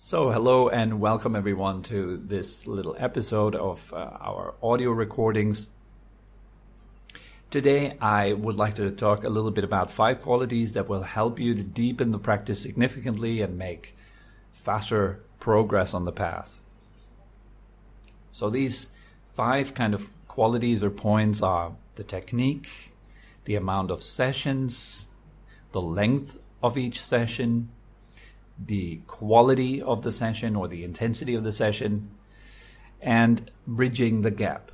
So hello and welcome everyone to this little episode of our audio recordings. Today I would like to talk a little bit about 5 qualities that will help you to deepen the practice significantly and make faster progress on the path. So these 5 kind of qualities or points are the technique, the amount of sessions, the length of each session, the quality of the session or the intensity of the session, and bridging the gap.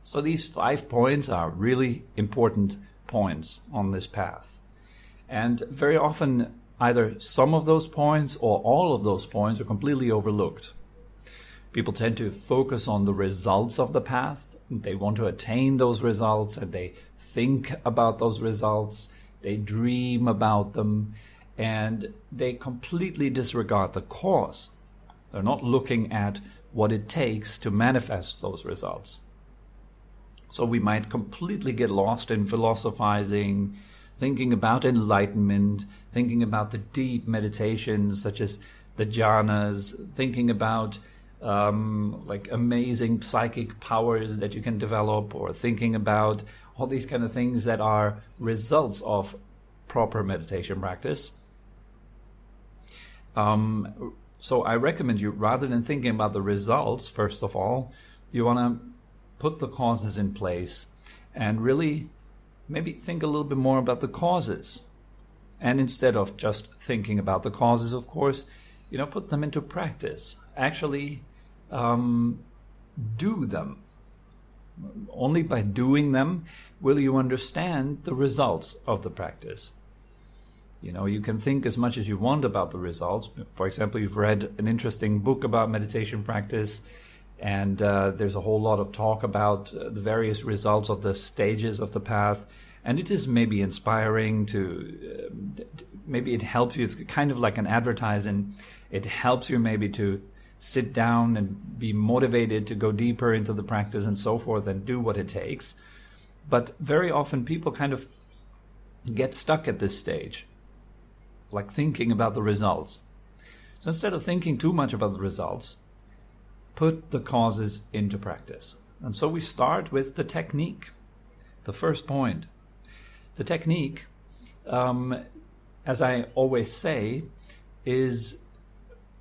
So these 5 points are really important points on this path. And very often either some of those points or all of those points are completely overlooked. People tend to focus on the results of the path. They want to attain those results and they think about those results. They dream about them. And they completely disregard the cause. They're not looking at what it takes to manifest those results. So we might completely get lost in philosophizing, thinking about enlightenment, thinking about the deep meditations such as the jhanas, thinking about like amazing psychic powers that you can develop, or thinking about all these kind of things that are results of proper meditation practice. So I recommend you, rather than thinking about the results, first of all, you want to put the causes in place and really maybe think a little bit more about the causes. And instead of just thinking about the causes, of course, put them into practice. Actually, do them. Only by doing them will you understand the results of the practice. You can think as much as you want about the results. For example, you've read an interesting book about meditation practice, and there's a whole lot of talk about the various results of the stages of the path. And it is maybe inspiring maybe it helps you. It's kind of like an advertising. It helps you maybe to sit down and be motivated to go deeper into the practice and so forth and do what it takes. But very often people kind of get stuck at this stage, like thinking about the results. So instead of thinking too much about the results, put the causes into practice. And so we start with the technique. The first point. The technique, as I always say, is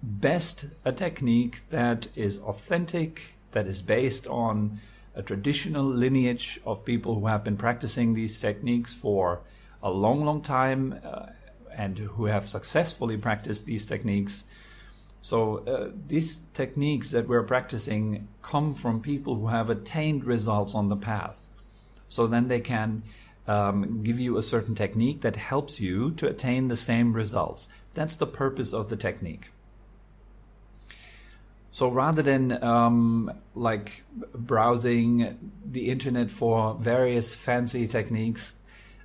best a technique that is authentic, that is based on a traditional lineage of people who have been practicing these techniques for a long, long time, and who have successfully practiced these techniques. So these techniques that we're practicing come from people who have attained results on the path. So then they can give you a certain technique that helps you to attain the same results. That's the purpose of the technique. So rather than like browsing the internet for various fancy techniques,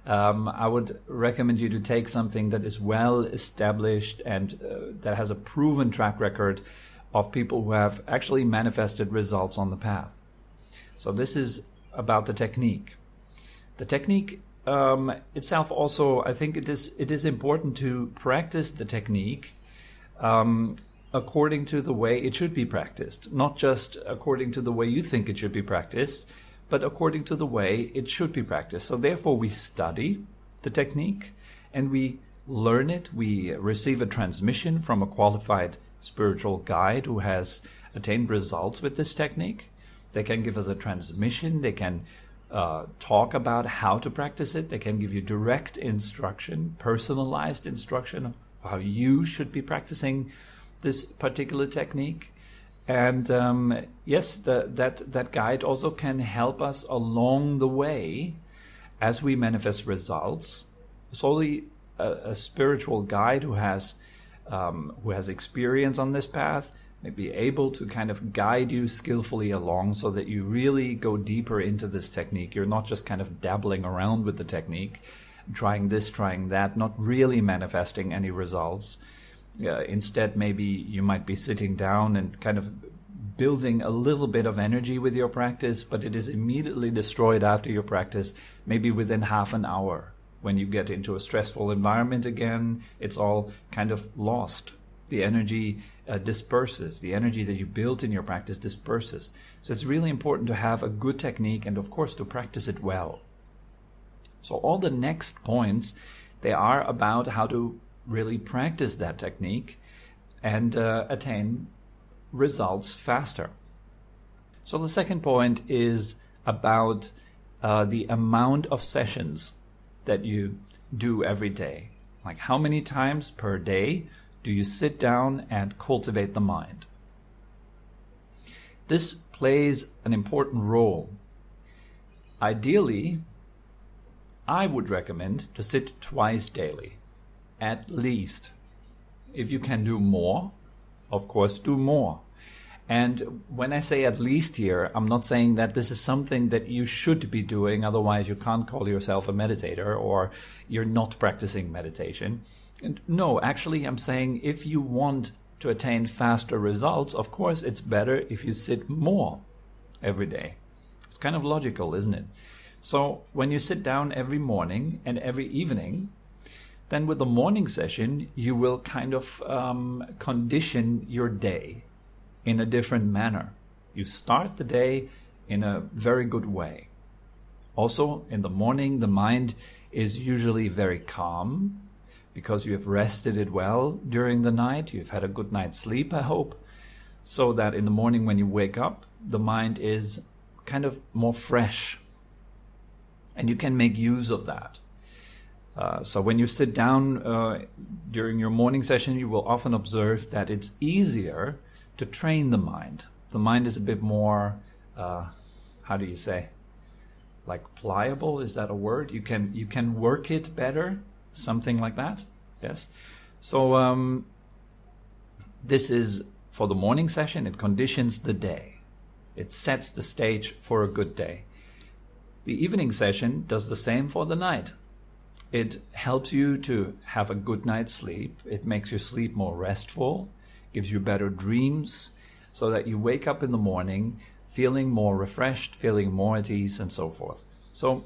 I would recommend you to take something that is well established and that has a proven track record of people who have actually manifested results on the path. So this is about the technique. The technique itself also, I think it is important to practice the technique according to the way it should be practiced, not just according to the way you think it should be practiced, but according to the way it should be practiced. So therefore we study the technique and we learn it. We receive a transmission from a qualified spiritual guide who has attained results with this technique. They can give us a transmission. They can talk about how to practice it. They can give you direct instruction, personalized instruction of how you should be practicing this particular technique. And yes, that guide also can help us along the way as we manifest results. Solely a spiritual guide who has experience on this path may be able to kind of guide you skillfully along so that you really go deeper into this technique. You're not just kind of dabbling around with the technique, trying this, trying that, not really manifesting any results. Instead, maybe you might be sitting down and kind of building a little bit of energy with your practice, but it is immediately destroyed after your practice, maybe within half an hour. When you get into a stressful environment again, it's all kind of lost. The energy disperses. The energy that you built in your practice disperses. So it's really important to have a good technique and, of course, to practice it well. So all the next points, they are about how to really practice that technique and attain results faster. So the second point is about the amount of sessions that you do every day. Like how many times per day do you sit down and cultivate the mind? This plays an important role. Ideally, I would recommend to sit twice daily, at least. If you can do more, of course, do more. And when I say at least here, I'm not saying that this is something that you should be doing, otherwise you can't call yourself a meditator or you're not practicing meditation. And no, actually I'm saying if you want to attain faster results, of course it's better if you sit more every day. It's kind of logical, isn't it? So when you sit down every morning and every evening, then with the morning session, you will kind of condition your day in a different manner. You start the day in a very good way. Also, in the morning, the mind is usually very calm because you have rested it well during the night. You've had a good night's sleep, I hope, so that in the morning when you wake up, the mind is kind of more fresh. And you can make use of that. So when you sit down during your morning session, you will often observe that it's easier to train the mind. The mind is a bit more, how do you say, like pliable? Is that a word? You can work it better, something like that. Yes. So this is for the morning session. It conditions the day. It sets the stage for a good day. The evening session does the same for the night. It helps you to have a good night's sleep. It makes your sleep more restful, gives you better dreams, so that you wake up in the morning feeling more refreshed, feeling more at ease, and so forth. So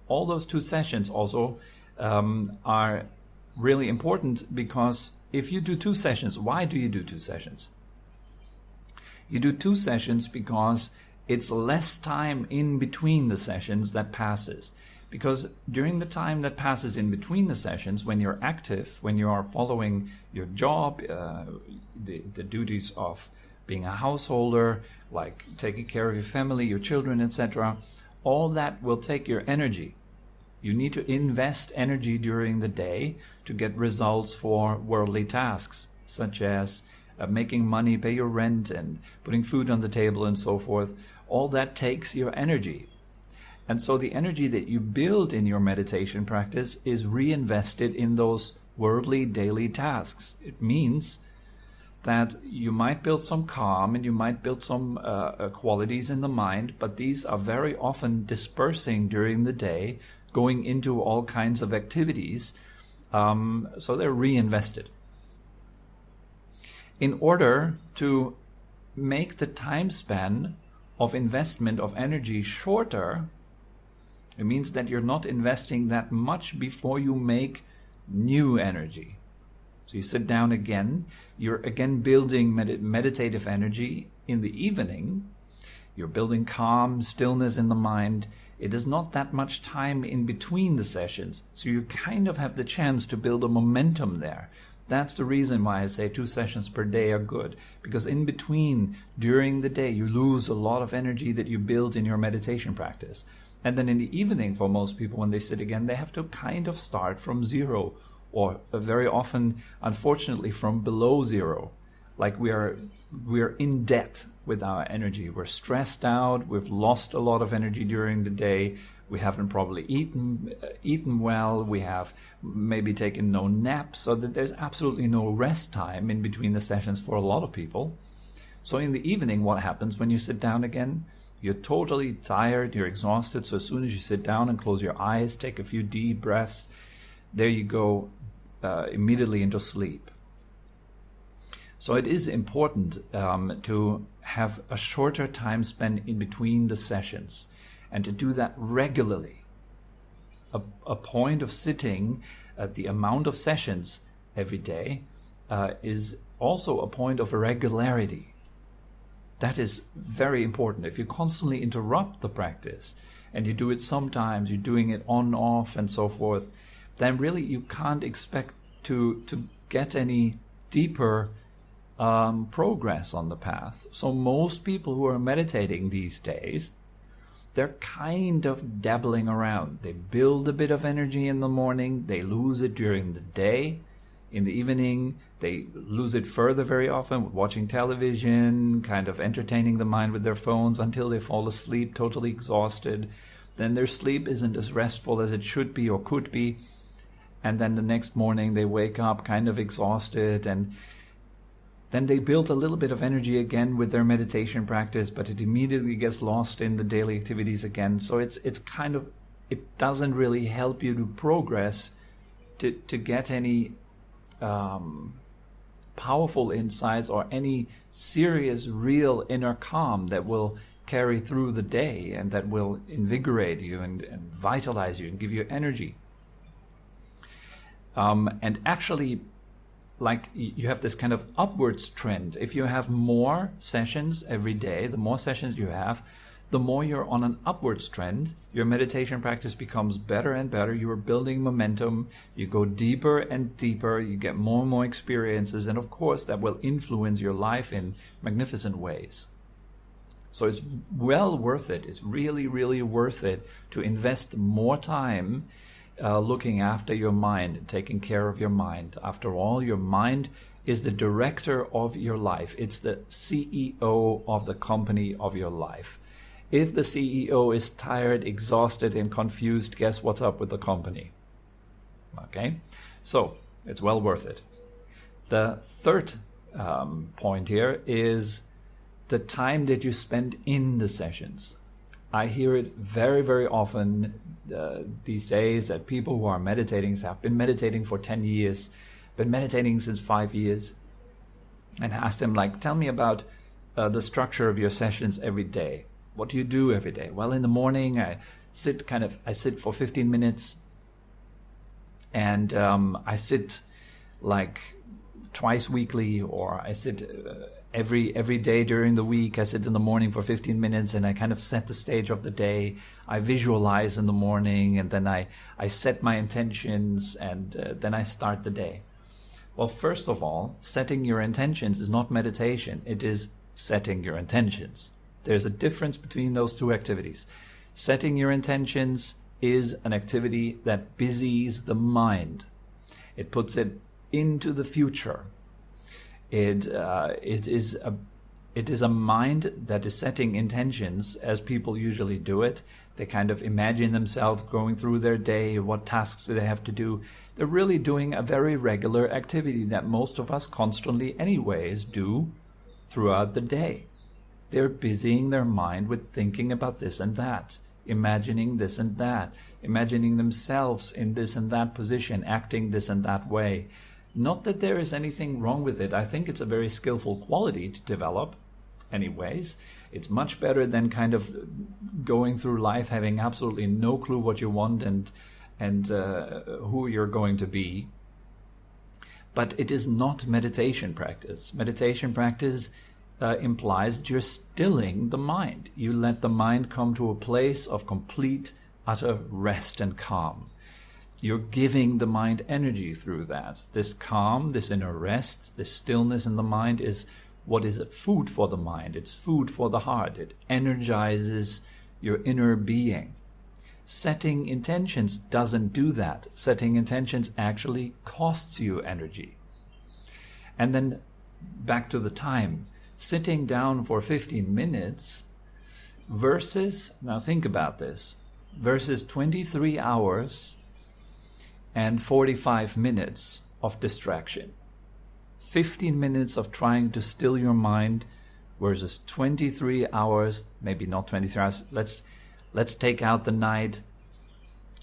all those two sessions also are really important, because if you do two sessions, why do you do two sessions? You do two sessions because it's less time in between the sessions that passes. Because during the time that passes in between the sessions, when you're active, when you are following your job, the duties of being a householder, like taking care of your family, your children, etc., all that will take your energy. You need to invest energy during the day to get results for worldly tasks, such as making money, pay your rent, and putting food on the table, and so forth. All that takes your energy. And so the energy that you build in your meditation practice is reinvested in those worldly daily tasks. It means that you might build some calm and you might build some qualities in the mind, but these are very often dispersing during the day, going into all kinds of activities, so they're reinvested. In order to make the time span of investment of energy shorter, it means that you're not investing that much before you make new energy. So you sit down again, you're again building meditative energy in the evening, you're building calm, stillness in the mind. It is not that much time in between the sessions, so you kind of have the chance to build a momentum there. That's the reason why I say 2 sessions per day are good, because in between, during the day, you lose a lot of energy that you build in your meditation practice. And then in the evening, for most people, when they sit again, they have to kind of start from zero, or very often, unfortunately, from below zero. Like we are in debt with our energy. We're stressed out. We've lost a lot of energy during the day. We haven't probably eaten well. We have maybe taken no nap, so that there's absolutely no rest time in between the sessions for a lot of people. So in the evening, what happens when you sit down again? You're totally tired, you're exhausted, so as soon as you sit down and close your eyes, take a few deep breaths, there you go immediately into sleep. So it is important to have a shorter time spent in between the sessions, and to do that regularly. A point of sitting at the amount of sessions every day is also a point of regularity. That is very important. If you constantly interrupt the practice and you do it sometimes, you're doing it on, off, and so forth, then really you can't expect to get any deeper progress on the path. So most people who are meditating these days, they're kind of dabbling around. They build a bit of energy in the morning, they lose it during the day. In the evening, they lose it further very often, watching television, kind of entertaining the mind with their phones until they fall asleep, totally exhausted. Then their sleep isn't as restful as it should be or could be. And then the next morning they wake up kind of exhausted, and then they build a little bit of energy again with their meditation practice, but it immediately gets lost in the daily activities again. So it's kind of, it doesn't really help you to progress, to get any powerful insights or any serious, real inner calm that will carry through the day and that will invigorate you and vitalize you and give you energy. And actually, like, you have this kind of upwards trend. If you have more sessions every day, the more sessions you have, the more you're on an upwards trend. Your meditation practice becomes better and better. You are building momentum. You go deeper and deeper. You get more and more experiences. And of course, that will influence your life in magnificent ways. So it's well worth it. It's really, really worth it to invest more time looking after your mind, taking care of your mind. After all, your mind is the director of your life. It's the CEO of the company of your life. If the CEO is tired, exhausted, and confused, guess what's up with the company? Okay, so it's well worth it. The third point here is the time that you spend in the sessions. I hear it very, very often these days that people who are meditating, have been meditating for 10 years, been meditating since 5 years, and ask them, like, tell me about the structure of your sessions every day. What do you do every day? Well, in the morning, I sit for 15 minutes, and I sit like twice weekly, or I sit every day during the week. I sit in the morning for 15 minutes, and I kind of set the stage of the day. I visualize in the morning, and then I set my intentions, and then I start the day. Well, first of all, setting your intentions is not meditation. It is setting your intentions. There's a difference between those two activities. Setting your intentions is an activity that busies the mind. It puts it into the future. It is a mind that is setting intentions as people usually do it. They kind of imagine themselves going through their day, what tasks do they have to do. They're really doing a very regular activity that most of us constantly anyways do throughout the day. They're busying their mind with thinking about this and that, imagining this and that, imagining themselves in this and that position, acting this and that way. Not that there is anything wrong with it. I think it's a very skillful quality to develop anyways. It's much better than kind of going through life having absolutely no clue what you want and who you're going to be. But it is not meditation practice. Meditation practice implies that you're stilling the mind. You let the mind come to a place of complete, utter rest and calm. You're giving the mind energy through that. This calm, this inner rest, this stillness in the mind is what is food for the mind. It's food for the heart. It energizes your inner being. Setting intentions doesn't do that. Setting intentions actually costs you energy. And then back to the time. Sitting down for 15 minutes versus, now think about this, versus 23 hours and 45 minutes of distraction. 15 minutes of trying to still your mind versus 23 hours, maybe not 23 hours, let's take out the night.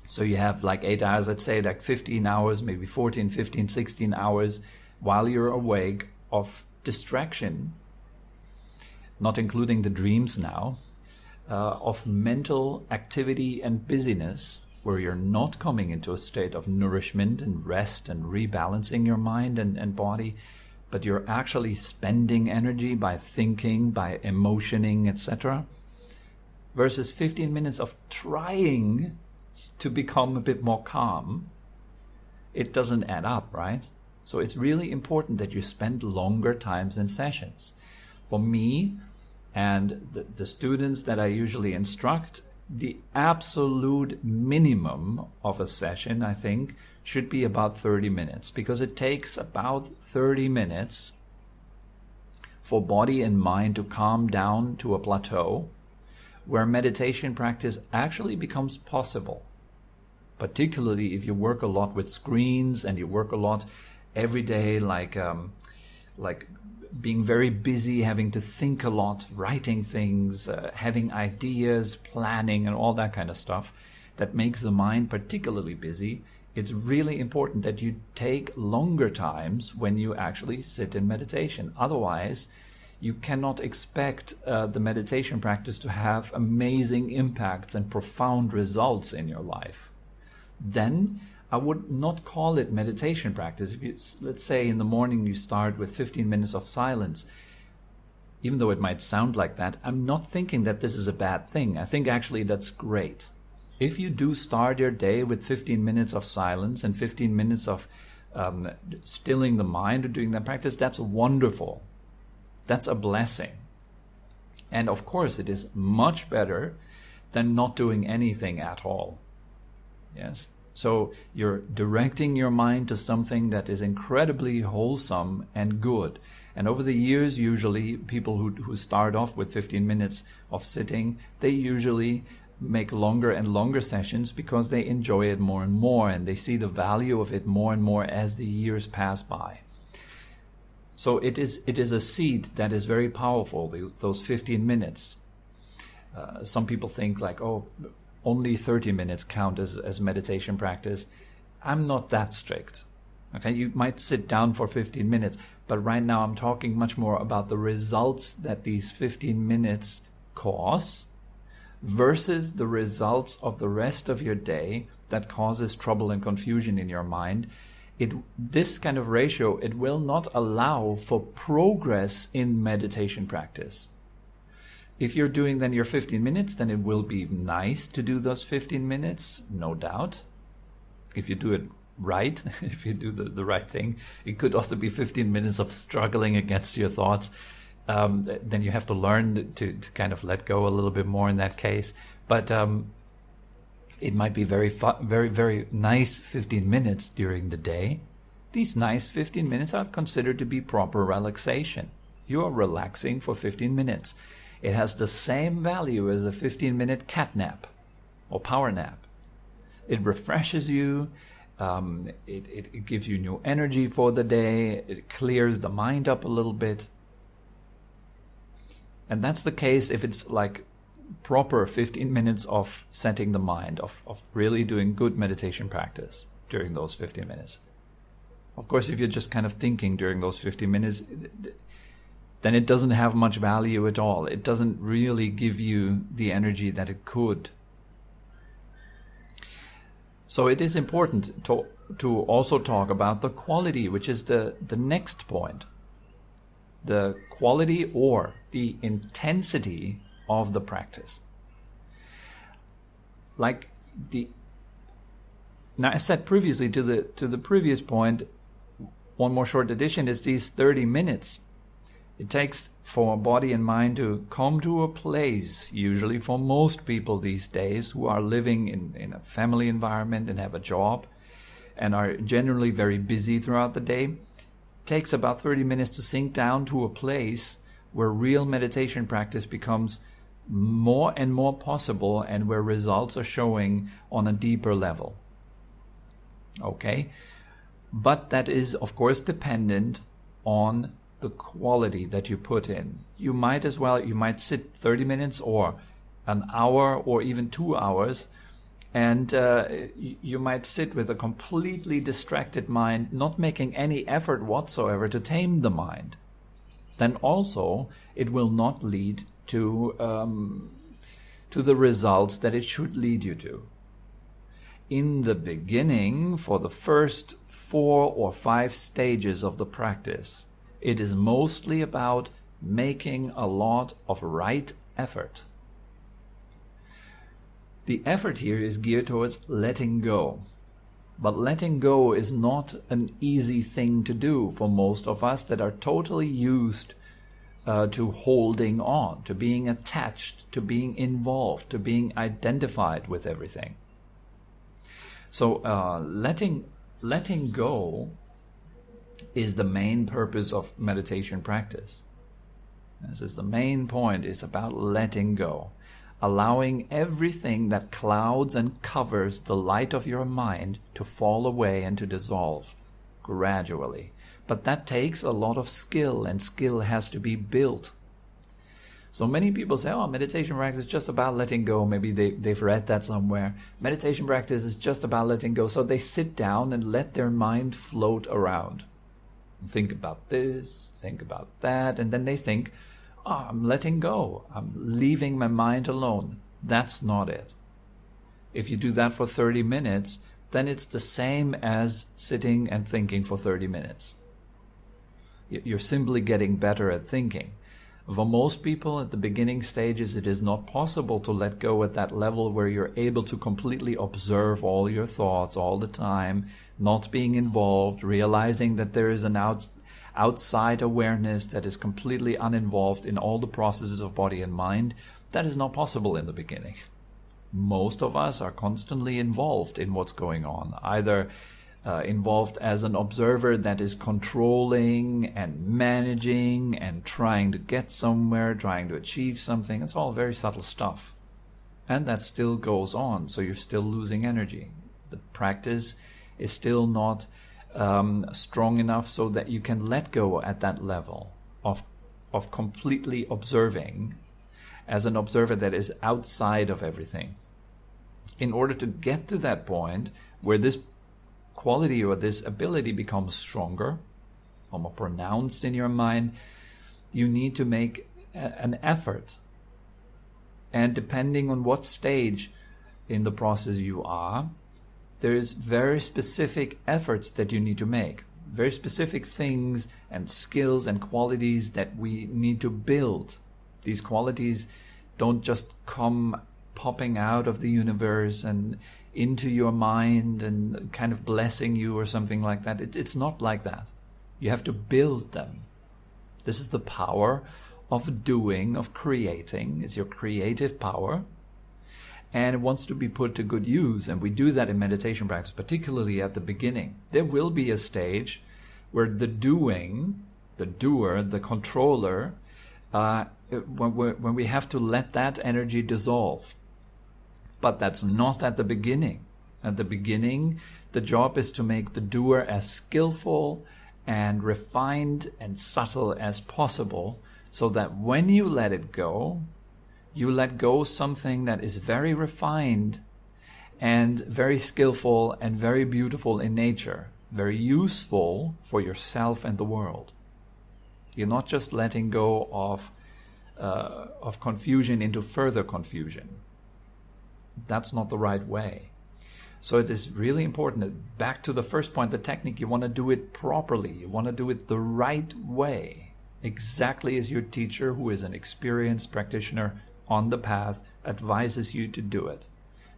So you have like 8 hours, let's say like 15 hours, maybe 14, 15, 16 hours while you're awake of distraction, not including the dreams now, of mental activity and busyness where you're not coming into a state of nourishment and rest and rebalancing your mind and body, but you're actually spending energy by thinking, by emotioning, etc., versus 15 minutes of trying to become a bit more calm, it doesn't add up, right? So it's really important that you spend longer times in sessions. For me and the students that I usually instruct, the absolute minimum of a session, I think, should be about 30 minutes, because it takes about 30 minutes for body and mind to calm down to a plateau where meditation practice actually becomes possible. Particularly if you work a lot with screens and you work a lot every day, like being very busy, having to think a lot, writing things, having ideas, planning, and all that kind of stuff that makes the mind particularly busy. It's really important that you take longer times when you actually sit in meditation. Otherwise, you cannot expect the meditation practice to have amazing impacts and profound results in your life. Then I would not call it meditation practice. If you, let's say in the morning you start with 15 minutes of silence, even though it might sound like that, I'm not thinking that this is a bad thing. I think actually that's great. If you do start your day with 15 minutes of silence and 15 minutes of stilling the mind or doing that practice, that's wonderful. That's a blessing. And of course, it is much better than not doing anything at all. Yes. So you're directing your mind to something that is incredibly wholesome and good. And over the years, usually people who start off with 15 minutes of sitting, they usually make longer and longer sessions because they enjoy it more and more, and they see the value of it more and more as the years pass by. So it is a seed that is very powerful, those 15 minutes. Some people think like, oh, only 30 minutes count as meditation practice. I'm not that strict. Okay, you might sit down for 15 minutes, but right now I'm talking much more about the results that these 15 minutes cause versus the results of the rest of your day that causes trouble and confusion in your mind. This kind of ratio, it will not allow for progress in meditation practice. If you're doing then your 15 minutes, then it will be nice to do those 15 minutes, no doubt. If you do it right, if you do the right thing, it could also be 15 minutes of struggling against your thoughts. Then you have to learn to kind of let go a little bit more in that case. But it might be very, very nice 15 minutes during the day. These nice 15 minutes are considered to be proper relaxation. You are relaxing for 15 minutes. It has the same value as a 15-minute cat nap or power nap. It refreshes you. It gives you new energy for the day. It clears the mind up a little bit. And that's the case if it's like proper 15 minutes of setting the mind, of really doing good meditation practice during those 15 minutes. Of course, if you're just kind of thinking during those 15 minutes, then it doesn't have much value at all. It doesn't really give you the energy that it could. So it is important to also talk about the quality, which is the next point. The quality or the intensity of the practice. Now I said previously to the previous point, one more short addition is these 30 minutes. It takes for body and mind to come to a place, usually for most people these days who are living in a family environment and have a job and are generally very busy throughout the day. It takes about 30 minutes to sink down to a place where real meditation practice becomes more and more possible and where results are showing on a deeper level. Okay? But that is, of course, dependent on the quality that you put in. You might sit 30 minutes or an hour or even 2 hours, and you might sit with a completely distracted mind, not making any effort whatsoever to tame the mind. Then also it will not lead to the results that it should lead you to. in the beginning, for the first 4 or 5 stages of the practice, it is mostly about making a lot of right effort. The effort here is geared towards letting go. But letting go is not an easy thing to do for most of us that are totally used to holding on, to being attached, to being involved, to being identified with everything. So letting go is the main purpose of meditation practice. This is the main point. It's about letting go, allowing everything that clouds and covers the light of your mind to fall away and to dissolve gradually. But that takes a lot of skill, and skill has to be built. So many people say, oh, meditation practice is just about letting go. Maybe they've read that somewhere. Meditation practice is just about letting go. So they sit down and let their mind float around. Think about this, think about that, and then they think, oh, I'm letting go. I'm leaving my mind alone. That's not it. If you do that for 30 minutes, then it's the same as sitting and thinking for 30 minutes. You're simply getting better at thinking. For most people at the beginning stages, it is not possible to let go at that level where you're able to completely observe all your thoughts all the time, not being involved, realizing that there is an outside awareness that is completely uninvolved in all the processes of body and mind. That is not possible in the beginning. Most of us are constantly involved in what's going on, either involved as an observer that is controlling and managing and trying to get somewhere, trying to achieve something. It's all very subtle stuff. And that still goes on, so you're still losing energy. The practice is still not strong enough so that you can let go at that level of completely observing as an observer that is outside of everything. In order to get to that point where this quality or this ability becomes stronger or more pronounced in your mind, you need to make an effort. And depending on what stage in the process you are, there's very specific efforts that you need to make, very specific things and skills and qualities that we need to build. These qualities don't just come popping out of the universe and into your mind and kind of blessing you or something like that. It's not like that. You have to build them. This is the power of doing, of creating. It's your creative power. And it wants to be put to good use. And we do that in meditation practice, particularly at the beginning. There will be a stage where the doing, the doer, the controller, when we have to let that energy dissolve. But that's not at the beginning. At the beginning, the job is to make the doer as skillful and refined and subtle as possible, so that when you let it go, you let go something that is very refined and very skillful and very beautiful in nature, very useful for yourself and the world. You're not just letting go of confusion into further confusion. That's not the right way. So it is really important that, back to the first point, the technique, you want to do it properly. You want to do it the right way, exactly as your teacher, who is an experienced practitioner on the path, advises you to do it.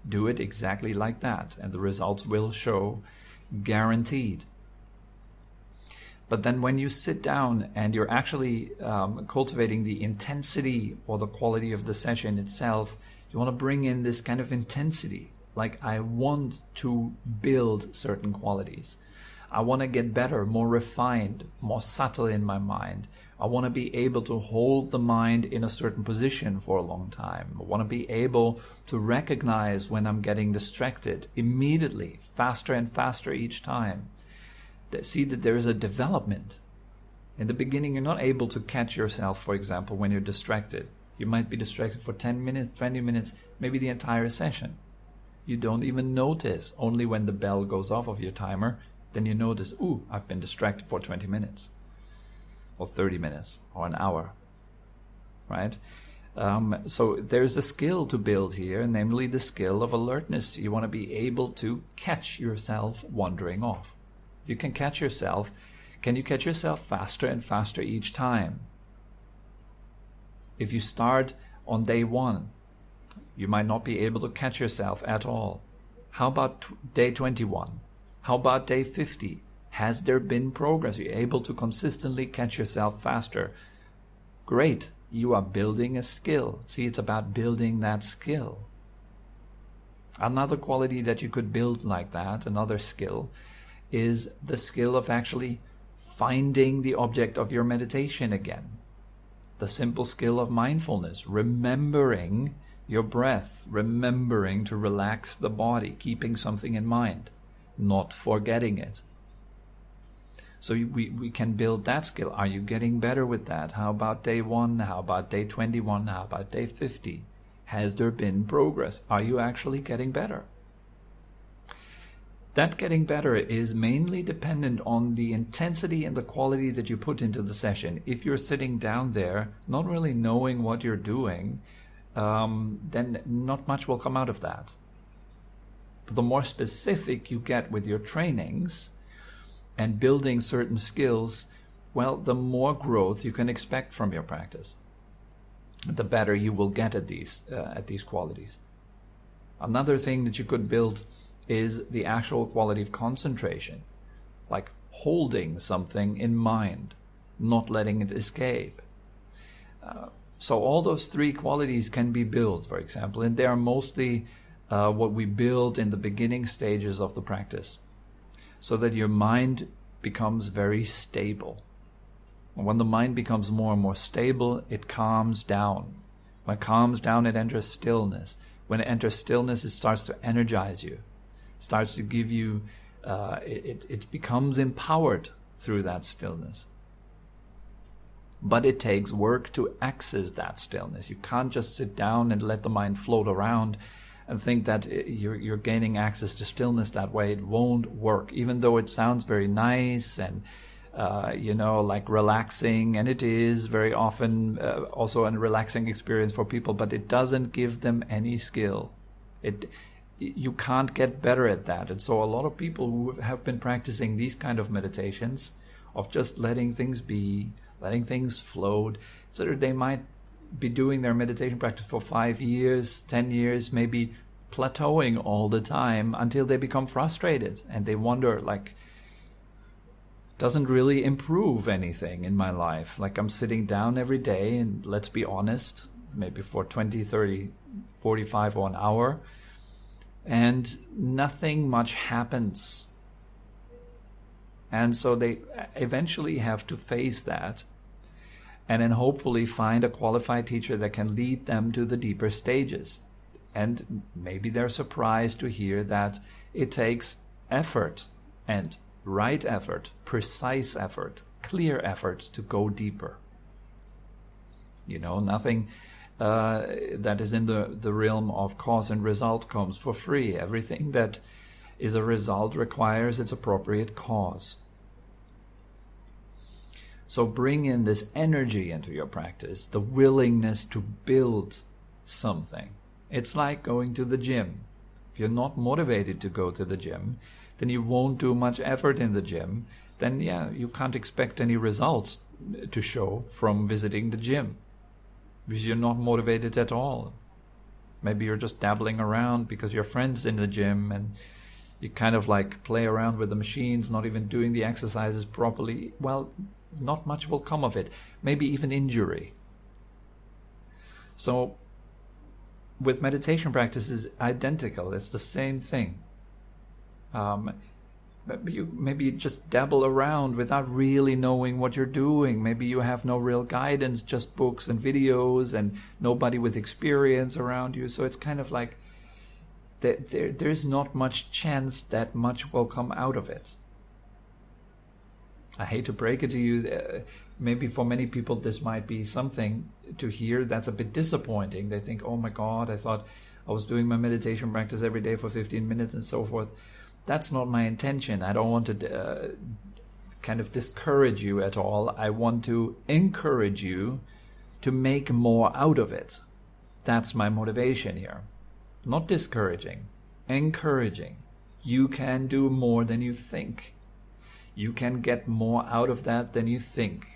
Do it exactly like that, and the results will show, guaranteed. But then when you sit down and you're actually cultivating the intensity or the quality of the session itself, you want to bring in this kind of intensity. Like, I want to build certain qualities. I want to get better, more refined, more subtle in my mind. I want to be able to hold the mind in a certain position for a long time. I want to be able to recognize when I'm getting distracted immediately, faster and faster each time. See that there is a development. In the beginning, you're not able to catch yourself, for example, when you're distracted. You might be distracted for 10 minutes, 20 minutes, maybe the entire session. You don't even notice. Only when the bell goes off of your timer, then you notice, ooh, I've been distracted for 20 minutes or 30 minutes or an hour, right? So there's a skill to build here, namely the skill of alertness. You want to be able to catch yourself wandering off. If you can catch yourself, can you catch yourself faster and faster each time? If you start on day 1, you might not be able to catch yourself at all. How about day 21? How about day 50? Has there been progress? Are you able to consistently catch yourself faster? Great. You are building a skill. See, it's about building that skill. Another quality that you could build like that, another skill, is the skill of actually finding the object of your meditation again. The simple skill of mindfulness, remembering your breath, remembering to relax the body, keeping something in mind, not forgetting it. So we can build that skill. Are you getting better with that? How about day 1? How about day 21? How about day 50? Has there been progress? Are you actually getting better? That getting better is mainly dependent on the intensity and the quality that you put into the session. If you're sitting down there, not really knowing what you're doing, then not much will come out of that. But the more specific you get with your trainings and building certain skills, well, the more growth you can expect from your practice. The better you will get at these qualities. Another thing that you could build is the actual quality of concentration, like holding something in mind, not letting it escape. So all those 3 qualities can be built, for example, and they are mostly what we build in the beginning stages of the practice, so that your mind becomes very stable. And when the mind becomes more and more stable, it calms down. When it calms down, it enters stillness. When it enters stillness, it starts to energize you. Starts to give you, it becomes empowered through that stillness. But it takes work to access that stillness. You can't just sit down and let the mind float around and think that you're gaining access to stillness that way. It won't work, even though it sounds very nice and like relaxing, and it is very often also a relaxing experience for people, but it doesn't give them any skill. You can't get better at that. And so a lot of people who have been practicing these kind of meditations of just letting things be, letting things float, so that they might be doing their meditation practice for 5 years, 10 years, maybe plateauing all the time until they become frustrated and they wonder, like, doesn't really improve anything in my life. Like, I'm sitting down every day and, let's be honest, maybe for 20, 30, 45 or an hour, and nothing much happens. And so they eventually have to face that and then hopefully find a qualified teacher that can lead them to the deeper stages. And maybe they're surprised to hear that it takes effort, and right effort, precise effort, clear effort to go deeper. Nothing that is in the realm of cause and result comes for free. Everything that is a result requires its appropriate cause. So bring in this energy into your practice, the willingness to build something. It's like going to the gym. If you're not motivated to go to the gym, then you won't do much effort in the gym. Then, you can't expect any results to show from visiting the gym, because you're not motivated at all. Maybe you're just dabbling around because your friend's in the gym and you kind of like play around with the machines, not even doing the exercises properly. Well, not much will come of it. Maybe even injury. So with meditation practice is identical. It's the same thing. Maybe you just dabble around without really knowing what you're doing. Maybe you have no real guidance, just books and videos and nobody with experience around you. So it's kind of like there's not much chance that much will come out of it. I hate to break it to you. Maybe for many people this might be something to hear that's a bit disappointing. They think, oh my God, I thought I was doing my meditation practice every day for 15 minutes and so forth. That's not my intention. I don't want to kind of discourage you at all. I want to encourage you to make more out of it. That's my motivation here. Not discouraging, encouraging. You can do more than you think. You can get more out of that than you think.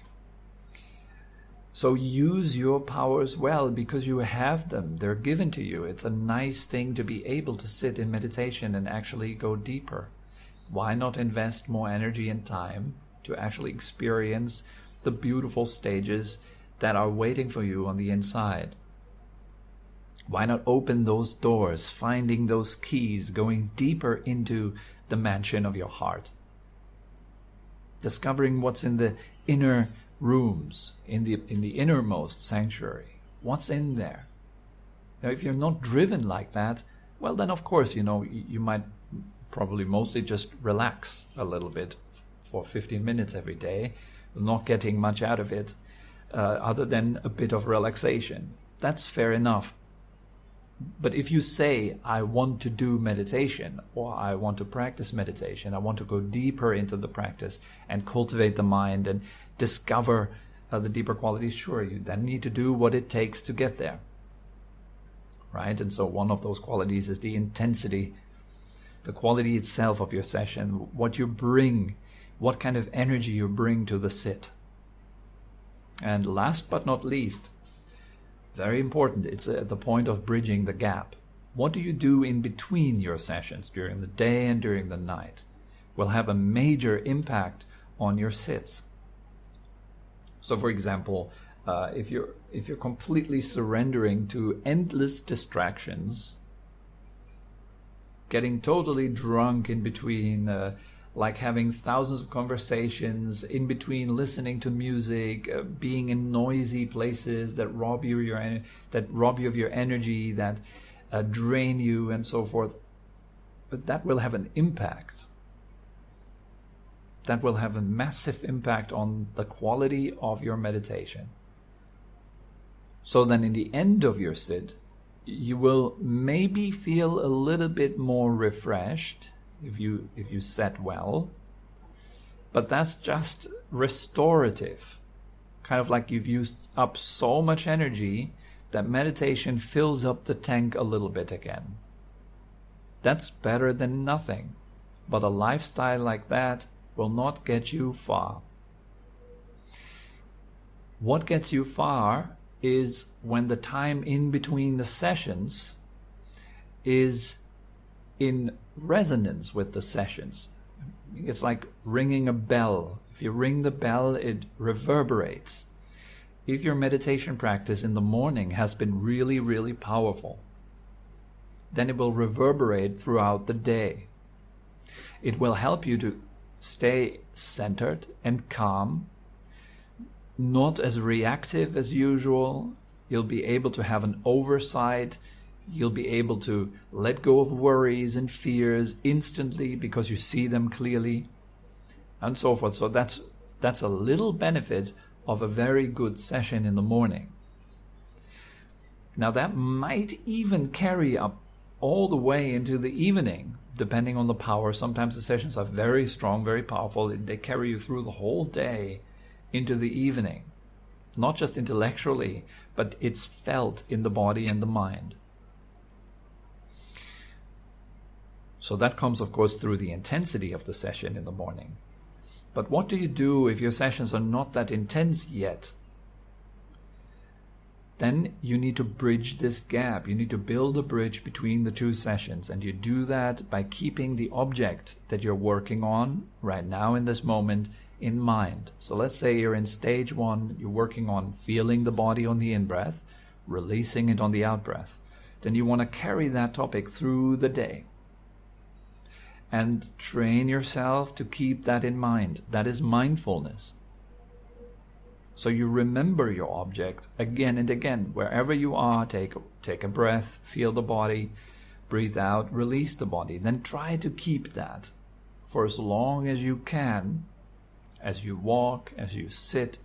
So use your powers well, because you have them. They're given to you. It's a nice thing to be able to sit in meditation and actually go deeper. Why not invest more energy and time to actually experience the beautiful stages that are waiting for you on the inside? Why not open those doors, finding those keys, going deeper into the mansion of your heart? Discovering what's in the inner rooms, in the innermost sanctuary. What's in there? Now, if you're not driven like that, well, then of course, you might probably mostly just relax a little bit for 15 minutes every day, not getting much out of it, other than a bit of relaxation. That's fair enough. But if you say, I want to do meditation, or I want to practice meditation, I want to go deeper into the practice and cultivate the mind and discover the deeper qualities, sure, you then need to do what it takes to get there. Right? And so one of those qualities is the intensity, the quality itself of your session, what you bring, what kind of energy you bring to the sit. And last but not least, very important, it's at the point of bridging the gap. What do you do in between your sessions, during the day and during the night, will have a major impact on your sits. So, for example, if you're completely surrendering to endless distractions, getting totally drunk in between, like having thousands of conversations in between, listening to music, being in noisy places that rob you of your energy, that drain you, and so forth. But that will have an impact. That will have a massive impact on the quality of your meditation. So then, in the end of your sit, you will maybe feel a little bit more refreshed if you sat well, but that's just restorative, kind of like you've used up so much energy that meditation fills up the tank a little bit again. That's better than nothing, but a lifestyle like that will not get you far. What gets you far is when the time in between the sessions is in resonance with the sessions. It's like ringing a bell. If you ring the bell, it reverberates. If your meditation practice in the morning has been really, really powerful, then it will reverberate throughout the day. It will help you to stay centered and calm, not as reactive as usual. You'll be able to have an oversight. You'll be able to let go of worries and fears instantly because you see them clearly, and so forth. So that's a little benefit of a very good session in the morning. Now that might even carry up all the way into the evening, depending on the power. Sometimes the sessions are very strong, very powerful. They carry you through the whole day into the evening. Not just intellectually, but it's felt in the body and the mind. So that comes, of course, through the intensity of the session in the morning. But what do you do if your sessions are not that intense yet? Then you need to bridge this gap. You need to build a bridge between the two sessions. And you do that by keeping the object that you're working on right now in this moment in mind. So let's say you're in stage 1, you're working on feeling the body on the in-breath, releasing it on the out-breath. Then you want to carry that topic through the day. And train yourself to keep that in mind. That is mindfulness. So you remember your object again and again. Wherever you are, take a breath, feel the body, breathe out, release the body. Then try to keep that for as long as you can, as you walk, as you sit,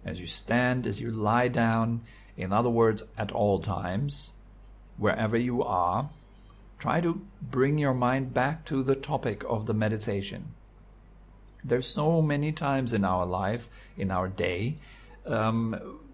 as you stand, as you lie down. In other words, at all times, wherever you are, try to bring your mind back to the topic of the meditation. There's so many times in our life, in our day,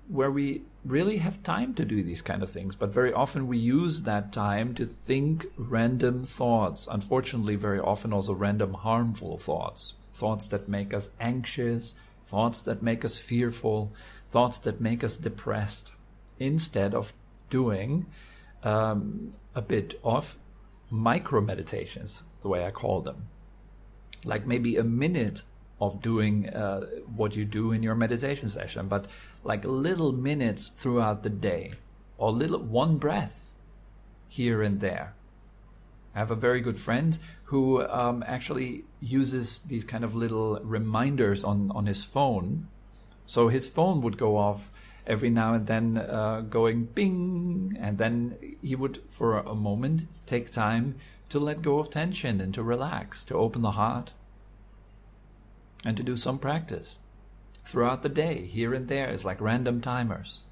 where we really have time to do these kind of things, but very often we use that time to think random thoughts. Unfortunately, very often also random harmful thoughts. Thoughts that make us anxious, thoughts that make us fearful, thoughts that make us depressed, instead of doing a bit of micro meditations, the way I call them. Like maybe a minute of doing what you do in your meditation session, but like little minutes throughout the day, or one breath here and there. I have a very good friend who actually uses these kind of little reminders on his phone. So his phone would go off every now and then, going bing, and then he would, for a moment, take time to let go of tension and to relax, to open the heart, and to do some practice throughout the day, here and there. It's like random timers.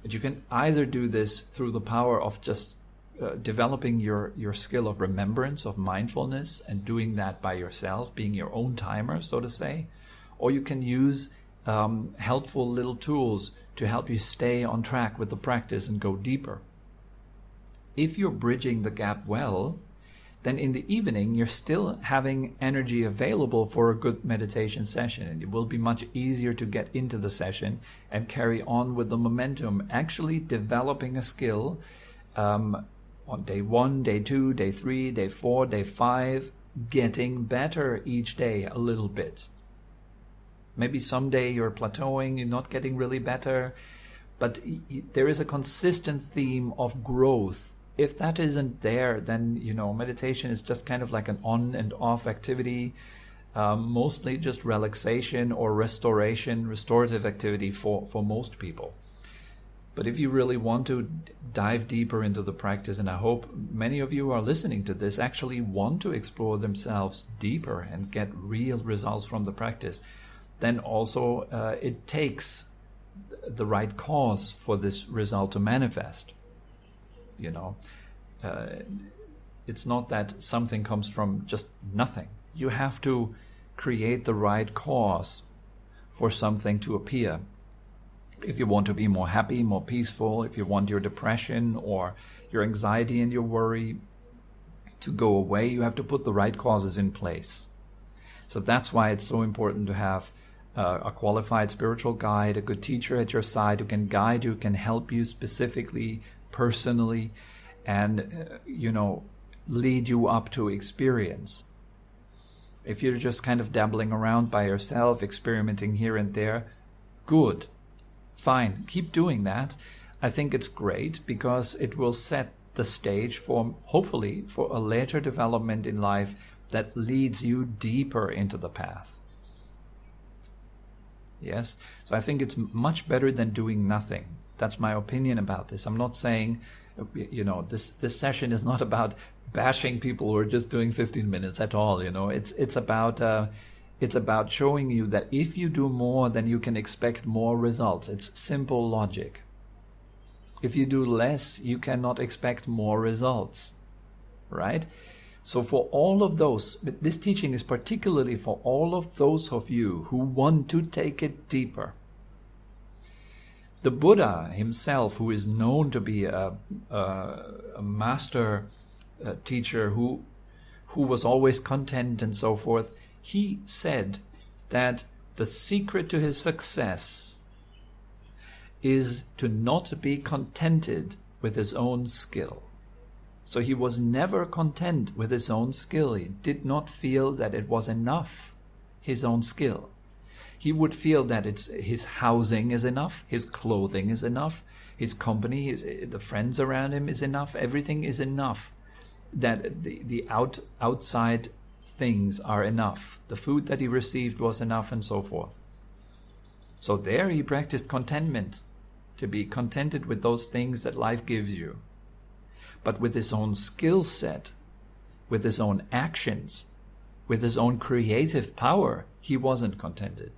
And you can either do this through the power of just developing your skill of remembrance, of mindfulness, and doing that by yourself, being your own timer, so to say, or you can use helpful little tools to help you stay on track with the practice and go deeper. If you're bridging the gap well, then in the evening you're still having energy available for a good meditation session, and it will be much easier to get into the session and carry on with the momentum, actually developing a skill on day 1, day 2, day 3, day 4, day 5, getting better each day a little bit. Maybe someday you're plateauing, you're not getting really better, but there is a consistent theme of growth. If that isn't there, then, meditation is just kind of like an on and off activity, mostly just relaxation or restorative activity for most people. But if you really want to dive deeper into the practice, and I hope many of you who are listening to this actually want to explore themselves deeper and get real results from the practice, then also it takes the right cause for this result to manifest. It's not that something comes from just nothing. You have to create the right cause for something to appear. If you want to be more happy, more peaceful, if you want your depression or your anxiety and your worry to go away, you have to put the right causes in place. So that's why it's so important to have a qualified spiritual guide, a good teacher at your side who can guide you, can help you specifically, personally, and lead you up to experience. If you're just kind of dabbling around by yourself, experimenting here and there, good, fine, keep doing that. I think it's great because it will set the stage for, hopefully, for a later development in life that leads you deeper into the path. Yes, so I think it's much better than doing nothing. That's my opinion about this. I'm not saying, this session is not about bashing people who are just doing 15 minutes at all. It's about showing you that if you do more, then you can expect more results. It's simple logic. If you do less, you cannot expect more results, right? So for all of those, this teaching is particularly for all of those of you who want to take it deeper. The Buddha himself, who is known to be a master teacher who was always content and so forth, he said that the secret to his success is to not be contented with his own skill. So he was never content with his own skill. He did not feel that it was enough, his own skill. He would feel that his housing is enough, his clothing is enough, his company, the friends around him is enough, everything is enough. That the outside things are enough. The food that he received was enough, and so forth. So there he practiced contentment, to be contented with those things that life gives you. But with his own skill set, with his own actions, with his own creative power, he wasn't contented.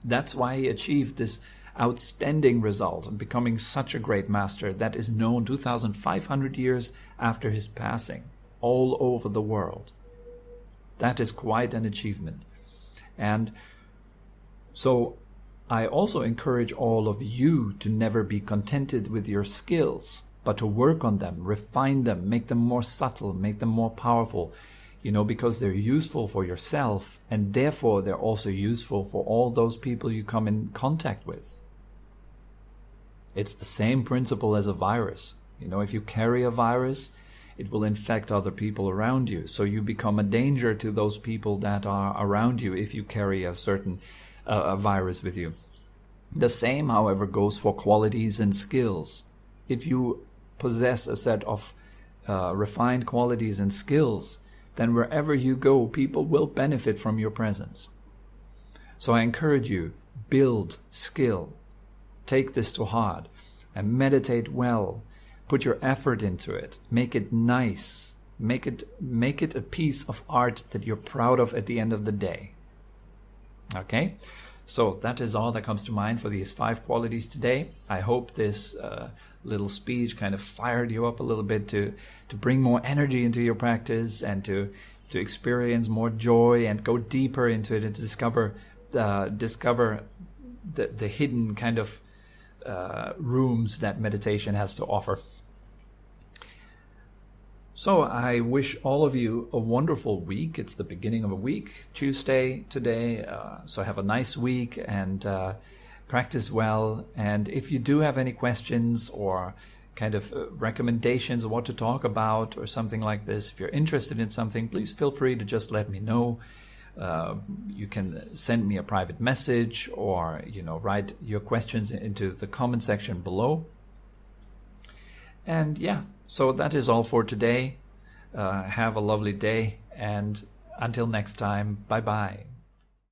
That's why he achieved this outstanding result of becoming such a great master that is known 2,500 years after his passing all over the world. That is quite an achievement. And so I also encourage all of you to never be contented with your skills, but to work on them, refine them, make them more subtle, make them more powerful, because they're useful for yourself, and therefore they're also useful for all those people you come in contact with. It's the same principle as a virus. If you carry a virus, it will infect other people around you. So you become a danger to those people that are around you if you carry a certain a virus with you. The same, however, goes for qualities and skills. If you possess a set of refined qualities and skills, then wherever you go, people will benefit from your presence. So I encourage you, build skill. Take this to heart and meditate well. Put your effort into it. Make it nice. Make it a piece of art that you're proud of at the end of the day. Okay? So that is all that comes to mind for these 5 qualities today. I hope this little speech kind of fired you up a little bit to bring more energy into your practice and to experience more joy and go deeper into it and discover the hidden kind of rooms that meditation has to offer. So I wish all of you a wonderful week. It's the beginning of a week, Tuesday today. So have a nice week and practice well. And if you do have any questions or kind of recommendations of what to talk about or something like this, if you're interested in something, please feel free to just let me know. You can send me a private message or, write your questions into the comment section below. And yeah, so that is all for today. Have a lovely day, and until next time, bye-bye.